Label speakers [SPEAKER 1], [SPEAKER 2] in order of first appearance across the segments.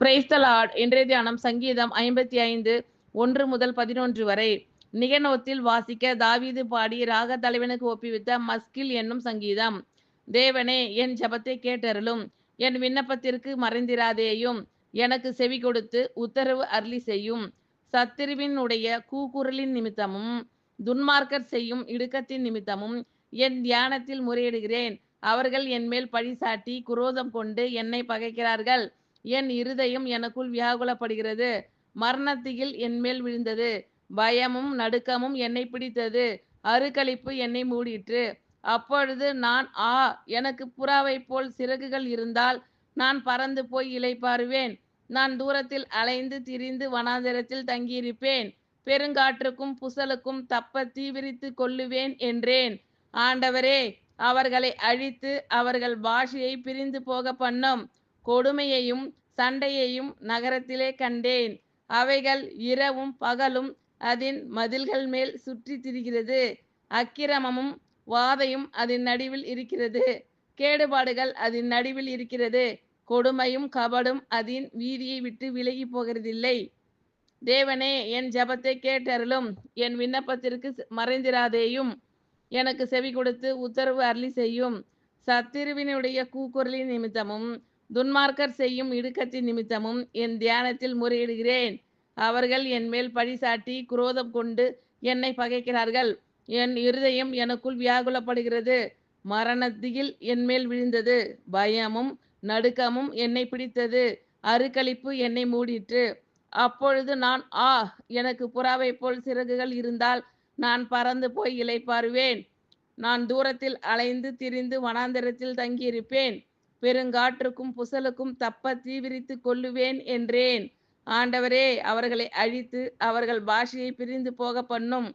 [SPEAKER 1] Praise the Lord. இன்றைய தியானம் சங்கீதம் 55 1 முதல் 11 வரை. நிகனோத்தில் வாசிக்க தாவீது பாடி ராக தலைவனுக்கு ஒப்புவித்த மஸ்கில் என்னும் சங்கீதம். தேவனே, என் ஜெபத்தை கேட்டருளும், என் விண்ணப்பத்திற்கு மறைந்திராதேயும். எனக்கு செவி கொடுத்து உத்தரவு அருளி செய்யும். சத்துருவினுடைய கூக்குரலின் நிமித்தமும் துன்மார்க்கர் செய்யும் இடுக்கத்தின் நிமித்தமும் என் தியானத்தில் முறையிடுகிறேன். அவர்கள் என்மேல் பழிசாட்டி குரோதம் கொண்டு என்னை பகைக்கிறார்கள். என் இருதயம் எனக்குள் வியாகுலப்படுகிறது. மரணத்திகில் என்மேல் விழுந்தது. பயமும் நடுக்கமும் என்னை பிடித்தது. அருக்களிப்பு என்னை மூடிற்று. அப்பொழுது நான், எனக்கு புறாவைப் போல் சிறகுகள் இருந்தால் நான் பறந்து போய் இளைப்பாறுவேன். நான் தூரத்தில் அலைந்து திரிந்து வனாந்திரத்தில் தங்கியிருப்பேன். பெருங்காற்றுக்கும் புசலுக்கும் தப்ப தீவிரித்து கொள்ளுவேன் என்றேன். ஆண்டவரே, அவர்களை அழித்து அவர்கள் பாஷையை பிரிந்து போக பண்ணும். கொடுமையையும் சண்டையையும் நகரத்திலே கண்டேன். அவைகள் இரவும் பகலும் அதன் மதில்கள் மேல் சுற்றி திரிகிறது. அக்கிரமமும் வாதையும் அதன் நடுவில் இருக்கிறது. கேடுபாடுகள் அதன் நடுவில் இருக்கிறது. கொடுமையும் கபடும் அதன் வீதியை விட்டு விலகி போகிறதில்லை. தேவனே, என் ஜெபத்தை கேட்டருளும், என் விண்ணப்பத்திற்கு மறைந்திராதேயும். எனக்கு செவி கொடுத்து உத்தரவு அருளி செய்யும். சத்துருவினுடைய கூக்குரலின் நிமித்தமும் துன்மார்க்கர் செய்யும் இடுக்கத்தின் நிமித்தமும் என் தியானத்தில் முறையிடுகிறேன். அவர்கள் என்மேல் பழிசாட்டி குரோதம் கொண்டு என்னை பகைக்கிறார்கள். என் இருதயம் எனக்குள் வியாகுலப்படுகிறது. மரணத்திகில் என்மேல் விழுந்தது. பயமும் நடுக்கமும் என்னை பிடித்தது. அருக்களிப்பு என்னை மூடிற்று. அப்பொழுது நான், எனக்கு புறாவைப் போல் சிறகுகள் இருந்தால் நான் பறந்து போய் இளைப்பாறுவேன். நான் தூரத்தில் அலைந்து திரிந்து வனாந்திரத்தில் தங்கியிருப்பேன். பெருங்காற்றுக்கும் புசலுக்கும் தப்ப தீவிரித்து கொள்ளுவேன் என்றேன். ஆண்டவரே, அவர்களை அழித்து அவர்கள் பாஷையை பிரிந்து போக பண்ணும்.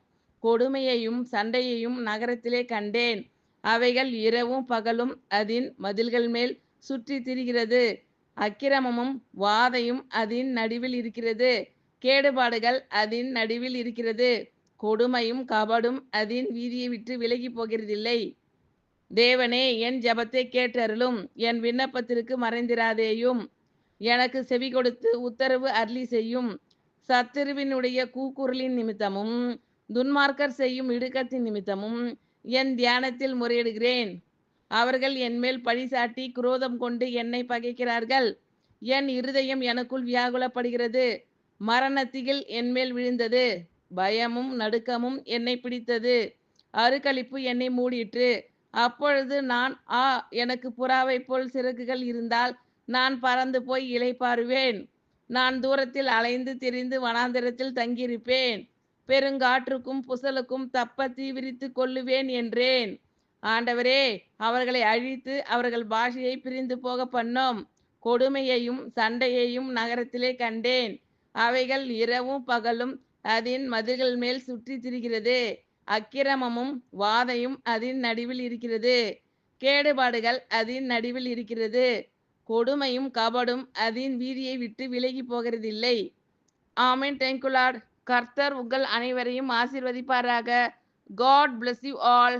[SPEAKER 1] கொடுமையையும் சண்டையையும் நகரத்திலே கண்டேன். அவைகள் இரவும் பகலும் அதன் மதில்கள் மேல் சுற்றி திரிகிறது. அக்கிரமமும் வாதையும் அதன் நடுவில் இருக்கிறது. கேடுபாடுகள் அதன் நடுவில் இருக்கிறது. கொடுமையும் கபடும் அதன் வீதியை விட்டு விலகி போகிறதில்லை. தேவனே, என் ஜெபத்தை கேட்டருளும், என் விண்ணப்பத்திற்கு மறைந்திராதேயும். எனக்கு செவி கொடுத்து உத்தரவு அருளி செய்யும். சத்துருவினுடைய கூக்குரலின் நிமித்தமும் துன்மார்க்கர் செய்யும் இடுக்கத்தின் நிமித்தமும் என் தியானத்தில் முறையிடுகிறேன். அவர்கள் என்மேல் பழிசாட்டி குரோதம் கொண்டு என்னை பகைக்கிறார்கள். என் இருதயம் எனக்குள் வியாகுலப்படுகிறது. மரணத்திகில் என்மேல் விழுந்தது. பயமும் நடுக்கமும் என்னை பிடித்தது. அருக்களிப்பு என்னை மூடிற்று. அப்பொழுது நான், எனக்கு புறாவைப் போல் சிறகுகள் இருந்தால் நான் பறந்து போய் இளைப்பாறுவேன். நான் தூரத்தில் அலைந்து திரிந்து வனாந்திரத்தில் தங்கியிருப்பேன். பெருங்காற்றுக்கும் புசலுக்கும் தப்ப தீவிரித்து கொள்ளுவேன் என்றேன். ஆண்டவரே, அவர்களை அழித்து அவர்கள் பாஷையை பிரிந்து போக பண்ணும். கொடுமையையும் சண்டையையும் நகரத்திலே கண்டேன். அவைகள் இரவும் பகலும் அதன் மதில்கள் மேல் சுற்றி திரிகிறது. அக்கிரமமும் வாதையும் அதன் நடுவில் இருக்கிறது. கேடுபாடுகள் அதன் நடுவில் இருக்கிறது. கொடுமையும் கபடும் அதன் வீதியை விட்டு விலகி போகிறதில்லை. ஆமென். Thank you Lord. கர்த்தர் உங்கள் அனைவரையும் ஆசீர்வதிப்பாராக. God bless you all.